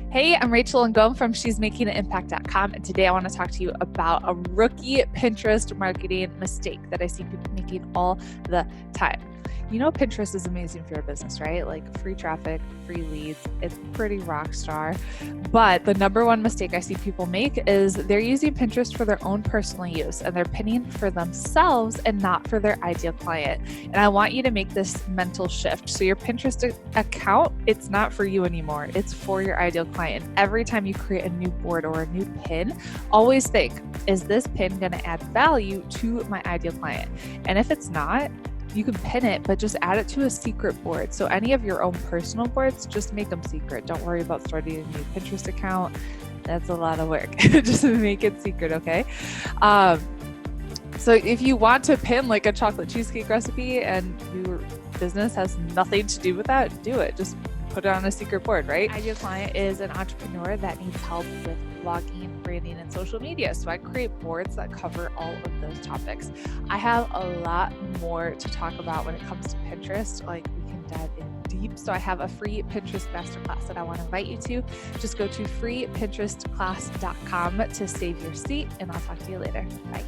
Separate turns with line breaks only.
Hey, I'm Rachel Ngom from she'smakinganimpact.com, and today I want to talk to you about a rookie Pinterest marketing mistake that I see people making all the time. You know, Pinterest is amazing for your business, right? Like free traffic, free leads. It's pretty rock star. But the number one mistake I see people make is they're using Pinterest for their own personal use and they're pinning for themselves and not for their ideal client. And I want you to make this mental shift. So your Pinterest account, it's not for you anymore. It's for your ideal client. Every time you create a new board or a new pin, always think, is this pin going to add value to my ideal client? And if it's not, you can pin it, but just add it to a secret board. So any of your own personal boards, just make them secret. Don't worry about starting a new Pinterest account. That's a lot of work. Just make it secret, okay? So if you want to pin like a chocolate cheesecake recipe and your business has nothing to do with that, do it. Just put it on a secret board, right? Ideal client is an entrepreneur that needs help with blogging, branding, and social media. So I create boards that cover all of those topics. I have a lot more to talk about when it comes to Pinterest. Like we can dive in deep. So I have a free Pinterest masterclass that I want to invite you to. Just go to freepinterestclass.com to save your seat, and I'll talk to you later. Bye.